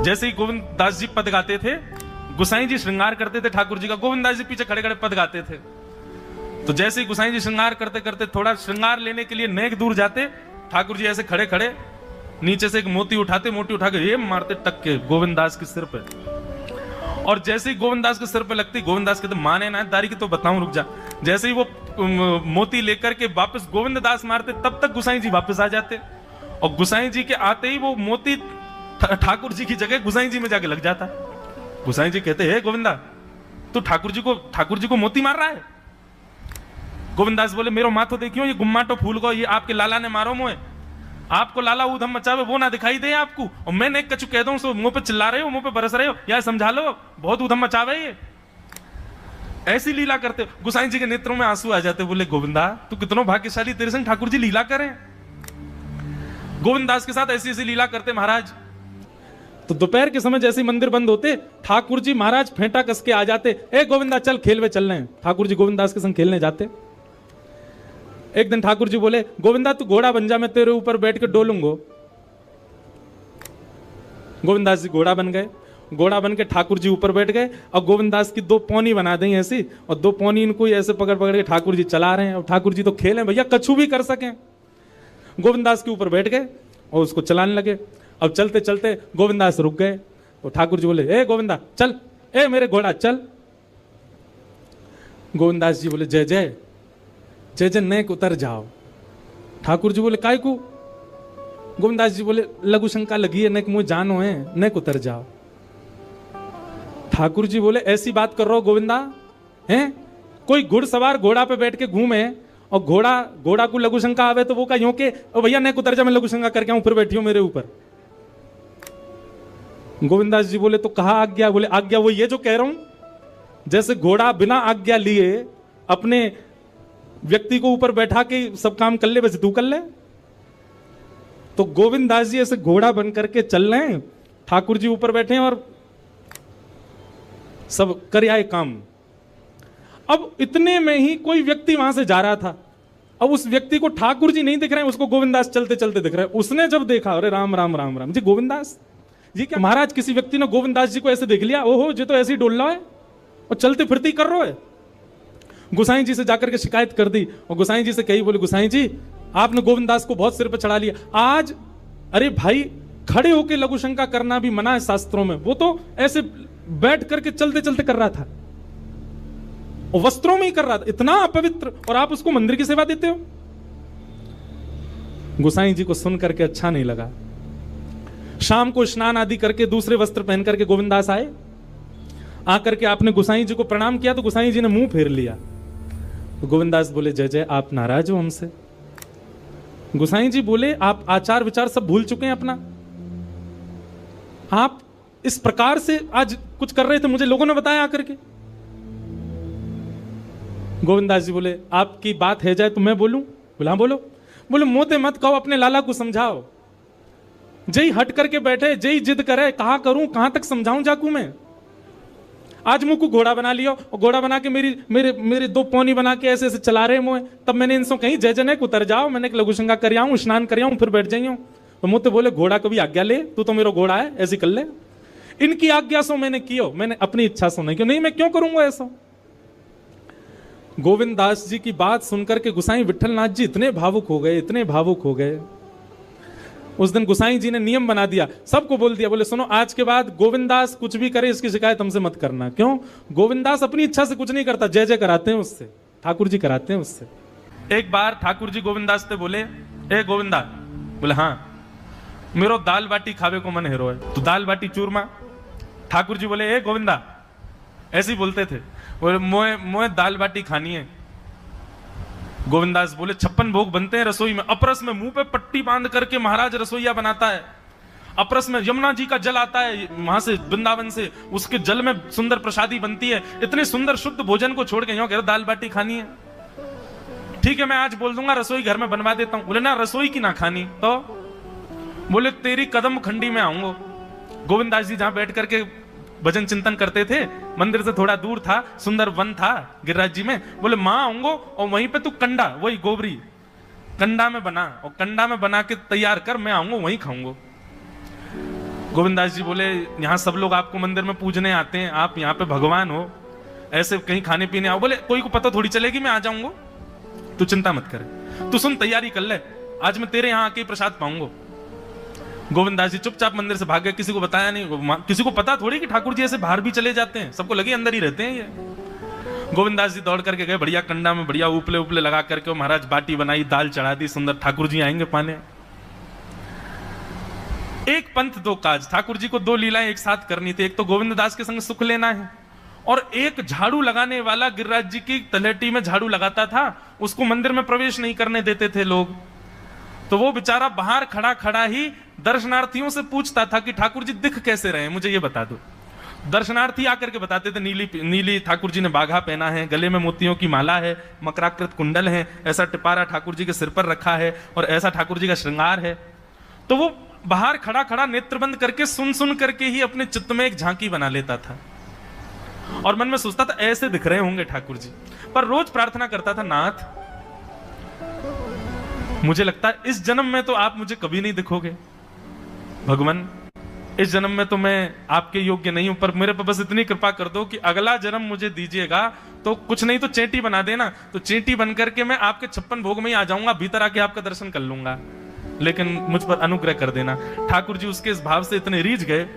जैसे ही गोविंद दास जी पद गाते थे, गुसाई जी श्रृंगार करते थे ठाकुर जी का, गोविंद दास जी पीछे खड़े खड़े पद गाते थे। तो जैसे ही गुसाई जी श्रृंगार करते करते थोड़ा श्रृंगार लेने के लिए नेक दूर जाते, ठाकुर जी ऐसे खड़े खड़े नीचे से एक मोती उठाते, मोती उठा के ये मारते टक के गोविंद दास के सिर पे। और जैसे ही गोविंद दास के सिर पे लगती, गोविंद दास कहते माने ना दारी की तो बताऊं, रुक जा। जैसे ही वो मोती लेकर के वापस गोविंद दास मारते, तब तक गुसाई जी वापस आ जाते। और गुसाई जी के आते ही वो मोती ठाकुर जी की जगह गुसाई जी में जाके लग जाता। गुसाई जी कहते हे गोविंदा, तू ठाकुर जी को मोती मार रहा है। गोविंद दास बोले मेरो माथो देखियो, ये गुम्माटो फूल को ये आपके लाला ने मारो मोए। आपको लाला ऊधम मचावे वो ना दिखाई दे आपको, और मैंने एक कछु कह दूं सो मुंह पे चिल्ला रहे हो, मुंह पे बरस रहे हो, या समझा लो बहुत ऊधम मचावे ये। ऐसी लीला करते। गुसाई जी के नेत्रों में आंसू आ जाते। बोले गोविंदा तू कितना भाग्यशाली, तेरे संग ठाकुर जी लीला करें। गोविंद दास के साथ ऐसी ऐसी लीला करते महाराज। तो दोपहर के समय जैसे मंदिर बंद होते, ठाकुर जी महाराज फेंटा कस के आ जाते, ए गोविंदा चल खेलवे चल रहे हैं। ठाकुर जी गोविंद दास के संग खेलने जाते। एक दिन ठाकुर जी बोले गोविंदा तू घोड़ा बन जा, मैं तेरे ऊपर बैठ के डोलूंगो। गोविंद दास जी घोड़ा बन गए। घोड़ा बन के ठाकुर जी ऊपर बैठ गए, और गोविंद दास की दो पौनी बना दें ऐसी, और दो पौनी इनको ऐसे पकड़ पकड़ के ठाकुर जी चला रहे हैं। और ठाकुर जी तो खेले भैया, कछु भी कर सके। गोविंद दास के ऊपर बैठ गए और उसको चलाने लगे। अब चलते चलते गोविंद दास रुक गए। और ठाकुर जी बोले ए गोविंदा चल, ए मेरे घोड़ा चल। गोविंद दास जी बोले जय जय जय जय, नेक उतर जाओ। ठाकुर जी बोले काय को? गोविंद दास जी बोले लघु शंका लगी है, नेक मुझे जानो है, नेक उतर जाओ। ठाकुर जी बोले ऐसी बात कर रहे हो गोविंदा हैं? कोई घुड़सवार घोड़ा पे बैठ के घूमे और घोड़ा को लघु शंका आवे तो वो का यूं के भैया नेक उतर जा, मैं लघु शंका करके आऊं, फिर बैठी हूं मेरे ऊपर। गोविंद दास जी बोले तो कहा आज्ञा? बोले आज्ञा वो ये जो कह रहा हूं, जैसे घोड़ा बिना आज्ञा लिए अपने व्यक्ति को ऊपर बैठा के सब काम कर ले, वैसे तू कर ले। तो गोविंद दास जी ऐसे घोड़ा बन करके चल रहे हैं, ठाकुर जी ऊपर बैठे हैं और सब कर आए काम। अब इतने में ही कोई व्यक्ति वहां से जा रहा था। अब उस व्यक्ति को ठाकुर जी नहीं दिख रहे हैं, उसको गोविंद दास चलते चलते दिख रहे हैं। उसने जब देखा अरे राम राम राम राम जी, गोविंद दास जी क्या महाराज? किसी व्यक्ति ने गोविंद दास जी को ऐसे देख लिया, ओहो जी तो ऐसे ही डोल रहा है और चलते फिरते कर रहा है। गुसाई जी से जाकर के शिकायत कर दी और गुसाई जी से कही, बोले गुसाई जी आपने गोविंद दास को बहुत सिर पर चढ़ा लिया आज। अरे भाई खड़े होकर लघु शंका करना भी मना है शास्त्रों में, वो तो ऐसे बैठ करके चलते चलते कर रहा था और वस्त्रों में ही कर रहा था, इतना अपवित्र, और आप उसको मंदिर की सेवा देते हो। गुसाई जी को सुन करके अच्छा नहीं लगा। शाम को स्नान आदि करके दूसरे वस्त्र पहन करके गोविंद दास आए। आकर के आपने गुसाई जी को प्रणाम किया तो गुसाई जी ने मुंह फेर लिया। तो गोविंद दास बोले जय जय, आप नाराज हो हमसे? गुसाई जी बोले आप आचार विचार सब भूल चुके हैं अपना। आप इस प्रकार से आज कुछ कर रहे थे, मुझे लोगों ने बताया आकर के। गोविंद दास जी बोले आपकी बात है जाए तो मैं बोलूं? बोला हाँ बोलो। बोले मोते मत कहो, अपने लाला को समझाओ। जय हट करके बैठे, जय जिद करे, कहा करूं, कहां तक समझाऊं जाकू मैं? आज मुझको घोड़ा बना लिया और घोड़ा बना के मेरे दो पौनी बना के ऐसे ऐसे चला रहे मुझे। तब मैंने इनसे कहीं जय जय उतर जाओ, मैंने लघु शंका कर आऊं, स्नान कर आऊं, फिर बैठ जाइयो। तो मुझे बोले घोड़ा कभी आज्ञा ले, तू तो मेरा घोड़ा है, ऐसी कर ले। इनकी आज्ञा सो मैंने कियो, मैंने अपनी इच्छा सो नहीं, क्यों नहीं, मैं क्यों करूंगा ऐसा? गोविंद दास जी की बात सुनकर के गुसाई विठलनाथ जी इतने भावुक हो गए, इतने भावुक हो गए। उस दिन गुसाई जी ने नियम बना दिया, सबको बोल दिया, बोले सुनो आज के बाद गोविंद दास कुछ भी करे इसकी शिकायत हमसे मत करना। क्यों? गोविंद दास अपनी इच्छा से कुछ नहीं करता, जय जय कराते हैं उससे, ठाकुर जी कराते हैं उससे। एक बार ठाकुर जी गोविंद दास से बोले ए गोविंदा, बोले हाँ मेरो दाल बाटी खावे को मन हेरो है, तो दाल बाटी चूरमा। ठाकुर जी बोले ए गोविंदा, ऐसे ही बोलते थे, बोले मोए दाल बाटी खानी है। गोविंद दास बोले 56 भोग बनते हैं रसोई में, अपरस में मुंह पे पट्टी बांध करके महाराज रसोईया बनाता है। अपरस में यमुना जी का जल आता है वहां से वृंदावन से, उसके जल में सुंदर प्रसादी बनती है। इतने सुंदर शुद्ध भोजन को छोड़ के यूं कह रहे दाल बाटी खानी है। ठीक है मैं आज बोल दूंगा रसोई घर में बनवा देता हूं। बोले ना रसोई की ना खानी तो? बोले तेरी कदम खंडी में आऊंगा। गोविंद दास जी जहां बैठ करके भजन चिंतन करते थे, मंदिर से थोड़ा दूर था, सुंदर वन था गिरिराज जी में। बोले मां आऊंगो और वहीं पे तू कंडा, वही गोबरी कंडा में बना और कंडा में बना के तैयार कर, मैं आऊंगा वहीं खाऊंगा। गोविंदास जी बोले यहाँ सब लोग आपको मंदिर में पूजने आते हैं, आप यहाँ पे भगवान हो, ऐसे कहीं खाने पीने आओ। बोले कोई को पता थोड़ी चलेगी मैं आ जाऊंगा, तू चिंता मत करे, तू सुन तैयारी कर ले, आज मैं तेरे यहाँ आके प्रसाद पाऊंगा। गोविंदास जी चुपचाप मंदिर से भाग गए, किसी को बताया नहीं। किसी को पता थोड़ी कि ठाकुर जी ऐसे बाहर भी चले जाते हैं, सबको लगे अंदर ही रहते हैं ये। गोविंदास जी दौड़ करके गए, बढ़िया कंडा में बढ़िया उपले उपले लगा करके महाराज बाटी बनाई, दाल चढ़ा दी, सुंदर ठाकुर जी आएंगे पाने। एक पंथ दो काज, ठाकुर जी को दो लीलाएं एक साथ करनी थी, एक तो गोविंददास के संग सुख लेना है, और एक झाड़ू लगाने वाला गिरिराज जी की तलहटी में झाड़ू लगाता था, उसको मंदिर में प्रवेश नहीं करने देते थे लोग। तो वो बेचारा बाहर खड़ा खड़ा ही दर्शनार्थियों से पूछता था कि ठाकुर जी दिख कैसे रहे, मुझे ये बता दो। दर्शनार्थी आकर के बताते थे नीली ठाकुर जी ने बाघा पहना है, गले में मोतियों की माला है, मकराकृत कुंडल है, ऐसा टिपारा ठाकुर जी के सिर पर रखा है, और ऐसा ठाकुर जी का श्रृंगार है। तो वो बाहर खड़ा खड़ा नेत्र बंद करके सुन सुन करके ही अपने चित्त में एक झांकी बना लेता था, और मन में सोचता था ऐसे दिख रहे होंगे ठाकुर जी। पर रोज प्रार्थना करता था, नाथ मुझे लगता है इस जन्म में तो आप मुझे कभी नहीं दिखोगे, भगवान इस जन्म में तो मैं आपके योग्य नहीं हूं, पर मेरे पर बस इतनी कृपा कर दो कि अगला जन्म मुझे दीजिएगा, तो कुछ नहीं तो चेंटी बना देना, तो चेंटी बन करके मैं आपके 56 भोग में ही आ जाऊंगा, भीतर आके आपका दर्शन कर लूंगा, लेकिन मुझ पर अनुग्रह कर देना। ठाकुर जी उसके इस भाव से इतने रीझ गए।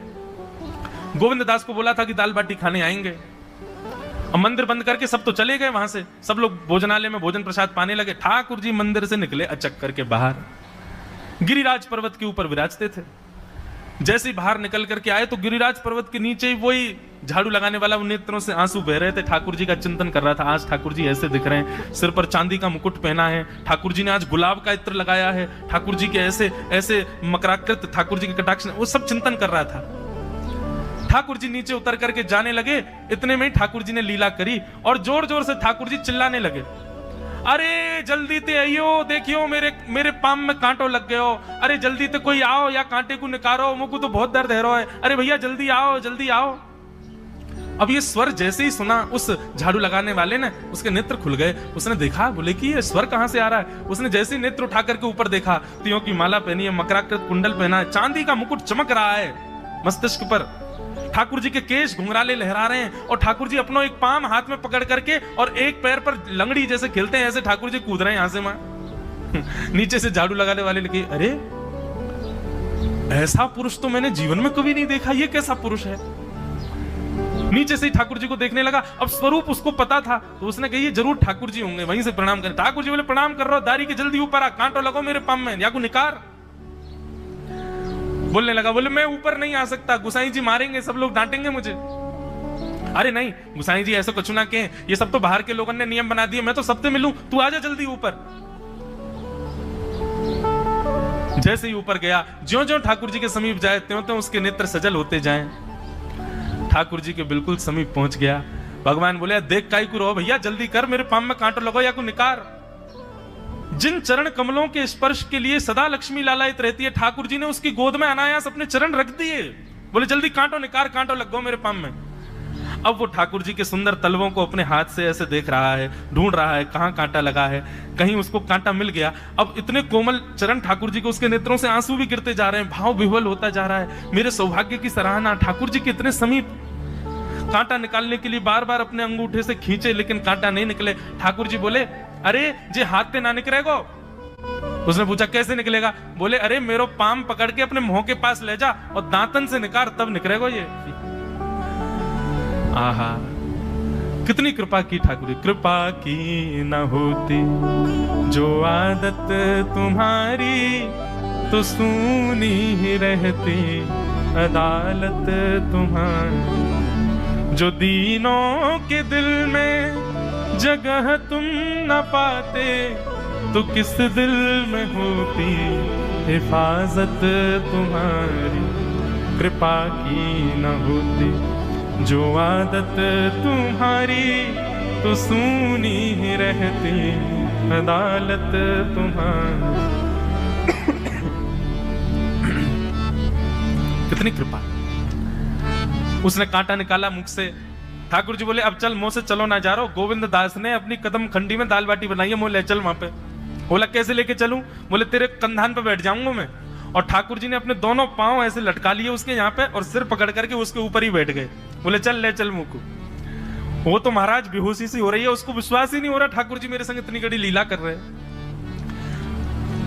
गोविंददास को बोला था कि दाल बाटी खाने आएंगे, अब मंदिर बंद करके सब तो चले गए वहां से, सब लोग भोजनालय में भोजन प्रसाद पाने लगे। ठाकुर जी मंदिर से निकले अचक करके बाहर, गिरिराज पर्वत के ऊपर विराजते थे। जैसे ही बाहर निकल करके आए तो गिरिराज पर्वत के नीचे ही वही झाड़ू लगाने वाला नेत्रों से आंसू बह रहे थे, ठाकुर जी का चिंतन कर रहा था। आज ठाकुर जी ऐसे दिख रहे हैं, सिर पर चांदी का मुकुट पहना है, ठाकुर जी ने आज गुलाब का इत्र लगाया है, ठाकुर जी के ऐसे ऐसे मकराकृत ठाकुर जी के कटाक्ष, वो सब चिंतन कर रहा था। ठाकुर जी नीचे उतर करके जाने लगे, इतने में ही ठाकुर जी ने लीला करी और जोर जोर से ठाकुर जी चिल्लाने लगे, अरे जल्दी ते आइयो, देखियो मेरे पाम में कांटो लग गयो, अरे जल्दी ते कोई आओ या कांटे को निकारो, मुझको तो बहुत दर्द है रहा है, अरे भैया जल्दी आओ जल्दी आओ। अब ये स्वर जैसे ही सुना उस झाड़ू लगाने वाले ने, उसके नेत्र खुल गए। उसने देखा, बोले कि ये स्वर कहां से आ रहा है। उसने जैसे ही नेत्र उठा करके ऊपर देखा, तियों की माला पहनी है, मकराकृत कुंडल पहना है, चांदी का मुकुट चमक रहा है मस्तिष्क पर, ठाकुर जी के केश घुंघराले लहरा रहे हैं, और ठाकुर जी अपना एक पाम हाथ में पकड़ करके और एक पैर पर लंगड़ी जैसे खेलते हैं, ऐसे ठाकुर जी कूद रहे हैं यहां से वहां। नीचे से झाड़ू लगाने वाले लगे, अरे ऐसा पुरुष तो मैंने जीवन में कभी नहीं देखा, ये कैसा पुरुष है। नीचे से ही ठाकुर जी को देखने लगा। अब स्वरूप उसको पता था, तो उसने कहा ये जरूर ठाकुर जी होंगे, वहीं से प्रणाम करें। ठाकुर जी बोले प्रणाम कर रहा हूं, दारी के जल्दी ऊपर आ, कांटो लगो मेरे पाम में, या को निकार। बोलने लगा, बोले मैं ऊपर नहीं आ सकता, गुसाई जी मारेंगे, सब लोग डांटेंगे मुझे। अरे नहीं गुसाई जी ऐसा कुछ ना कहें, ये सब तो बाहर के लोगों ने नियम बना दिए, मैं तो सबसे मिलूं, तू आजा जल्दी ऊपर। जैसे ही ऊपर गया, ज्यों ज्यों ठाकुर जी के समीप जाए त्यों त्यों उसके नेत्र सजल होते जाएं। ठाकुर जी के बिल्कुल समीप पहुंच गया। भगवान बोले, देख काई को रहो भैया, जल्दी कर, मेरे पाम में कांटो लगो या को निकार। जिन चरण कमलों के स्पर्श के लिए सदा लक्ष्मी लालायित रहती है, ठाकुर जी ने उसकी गोद में अनायास अपने चरण रख दिए। बोले जल्दी कांटो निकार, कांटो लगो मेरे पाम में। अब वो ठाकुर जी के सुंदर तलवों को अपने हाथ से ऐसे देख रहा है, ढूंढ रहा है कहां कांटा लगा है, कहीं उसको कांटा मिल गया। अब इतने कोमल चरण ठाकुर जी के, उसके नेत्रों से आंसू भी गिरते जा रहे हैं, भाव विह्वल होता जा रहा है। मेरे सौभाग्य की सराहना, ठाकुर जी के इतने समीप। कांटा निकालने के लिए बार बार अपने अंगूठे से खींचे, लेकिन कांटा नहीं निकले। ठाकुर जी बोले, अरे जे हाथ पे ना निकलेगो। उसने पूछा कैसे निकलेगा। बोले अरे मेरो पाम पकड़ के अपने मुंह के पास ले जा और दांतन से निकाल, तब निकलेगो ये। आहा कितनी कृपा की ठाकुर, कृपा की न होती जो आदत तुम्हारी, तो सुनी ही रहती अदालत तुम्हारी। जो दीनों के दिल में जगह तुम न पाते, तो किस दिल में होती हिफाजत तुम्हारी। कृपा की न होती जो आदत तुम्हारी, तो सुनी ही रहती अदालत तुम्हारी। कितनी कृपा। उसने कांटा निकाला मुख से। ठाकुर जी बोले अब चल, मुंह से चलो ना जा रहा। गोविंद दास ने अपनी कदम खंडी में दाल बाटी बनाई है, मुंह ले चल वहां पे। बोला कैसे लेके चलूं। बोले तेरे कंधान पे बैठ जाऊंगा मैं, और ठाकुर जी ने अपने दोनों पांव ऐसे लटका लिए उसके यहाँ पे और सिर पकड़ करके उसके ऊपर ही बैठ गए। बोले चल ले चल मुकु। वो तो महाराज बेहोशी सी हो रही है, उसको विश्वास ही नहीं हो रहा ठाकुर जी मेरे संग इतनी बड़ी लीला कर रहे हैं।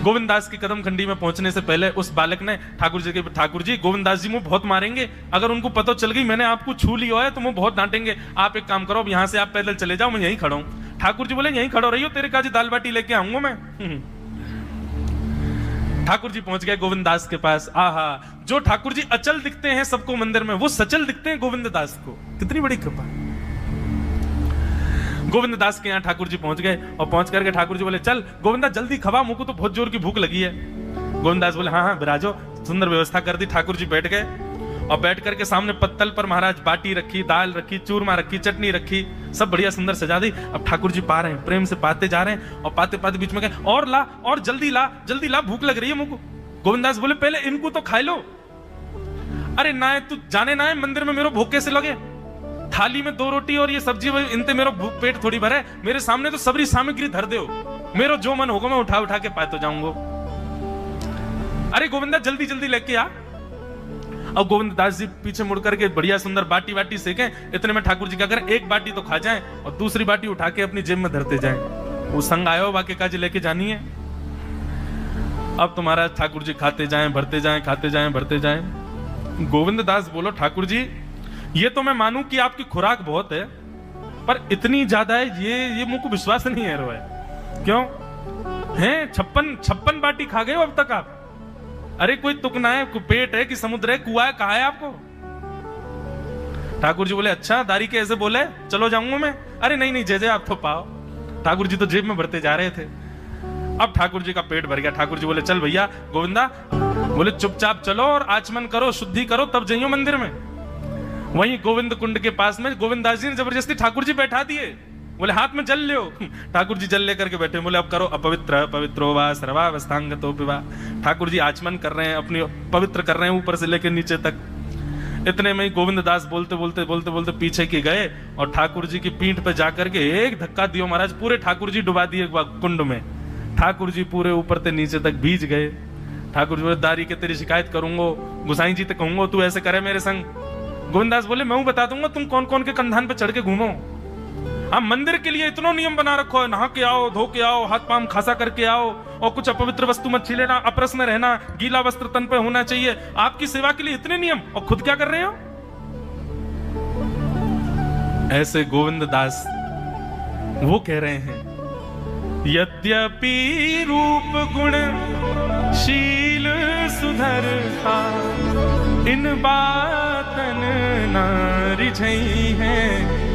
गोविंददास की कदम खंडी में पहुंचने से पहले उस बालक ने ठाकुर जी गोविंददास जी मुझे बहुत मारेंगे, अगर उनको पता चल गई मैंने आपको छू लिया है तो मुझे बहुत डांटेंगे, आप एक काम करो यहाँ से आप पैदल चले जाओ, मैं यहीं खड़ा हूं। ठाकुर जी बोले यहीं खड़ो रही हो, तेरे काजी दाल बाटी लेके आऊंगा मैं। ठाकुर जी पहुंच गए गोविंददास के पास। आहा, जो ठाकुर जी अचल दिखते हैं सबको मंदिर में, वो सचल दिखते हैं गोविंददास को। कितनी बड़ी कृपा। गोविंददास के यहाँ ठाकुर जी पहुंच गए और पहुंच करके ठाकुर जी बोले चल गोविंदा जल्दी खवा, मुझको तो बहुत जोर की भूख लगी है। गोविंददास बोले हाँ हाँ विराजो। सुंदर व्यवस्था कर दी। ठाकुर जी बैठ गए और बैठ करके सामने पत्तल पर महाराज बाटी रखी, दाल रखी, चूरमा रखी, चटनी रखी, सब बढ़िया सुंदर सजा दी। अब ठाकुर जी पा रहे हैं, प्रेम से पाते जा रहे हैं और पाते पाते बीच में गए और ला और जल्दी ला भूख लग रही है मुझको। गोविंददास बोले पहले इनको तो खाई लो। अरे ना तू जाने ना है मंदिर में मेरे भूख कैसे लगे, थाली में 2 रोटी और ये सब्जी, इनते मेरा पेट थोड़ी भरा है, मेरे सामने तो सबरी सामग्री धर दो, मेरा जो मन होगा मैं उठा के पाते जाऊंगा। अरे गोविंदा जल्दी जल्दी लेके आ। अब गोविंददास जी पीछे मुड़ करके बढ़िया सुंदर बाटी सेके। इतने में ठाकुर जी क्या करें, एक बाटी तो खा जाएं और दूसरी बाटी उठा के अपनी जेब में धरते जाएं। वो संग आयो बाकी काजी लेके जानी है। अब तुम्हारा ठाकुर जी खाते जाएं भरते जाएं, खाते जाएं भरते जाएं। गोविंददास बोलो ठाकुर जी ये तो मैं मानूं कि आपकी खुराक बहुत है, पर इतनी ज्यादा है ये मुझको विश्वास नहीं है रोए। क्यों हैं 56 बाटी खा गए हो अब तक आप? अरे कोई तुकना है, पेट है कि समुद्र है, कुआ है, कहा है आपको? ठाकुर जी बोले अच्छा दारी के ऐसे बोले चलो जाऊंगा मैं। अरे नहीं जय आप तो पाओ। ठाकुर जी तो जेब में भरते जा रहे थे। अब ठाकुर जी का पेट भर गया। ठाकुर जी बोले चल भैया गोविंदा, बोले चुपचाप चलो और आचमन करो, शुद्धि करो, तब जाइयो मंदिर में। वहीं गोविंद कुंड के पास में गोविंददास जी ने जबरदस्ती ठाकुर जी बैठा दिए। बोले हाथ में जल लो। ठाकुर जी जल लेकर के बैठे। बोले अब करो अपवित्र पवित्रो वा सर्वावस्थांगतो पिबा। ठाकुर जी आचमन कर रहे हैं, अपनी पवित्र कर रहे हैं ऊपर से लेकर नीचे तक। इतने में ही गोविंददास बोलते बोलते पीछे की गए और ठाकुर जी की पीठ पे जाकर के एक धक्का दियो महाराज, पूरे ठाकुर जी डुबा दिए कुंड में। ठाकुर जी पूरे ऊपर से नीचे तक भीज गए। ठाकुर जी बोले दारी के तेरी शिकायत करूंगा, गुसाई जी तक कहूंगा तू ऐसे करे मेरे संग। गोविंददास बोले मैं बता दूंगा तुम कौन कौन के कंधान पे चढ़ के घूमो। हम मंदिर के लिए इतना नियम बना रखो है, नहा के आओ, धो के आओ, हाथ पांव खासा करके आओ और कुछ अपवित्र वस्तु मत छीलेना, अपरस में रहना, गीला वस्त्र तन पे होना चाहिए। आपकी सेवा के लिए इतने नियम और खुद क्या कर रहे हो? ऐसे गोविंददास वो कह रहे हैं यद्यपि रूप गुण शील सुधरता, इन बातन नारी है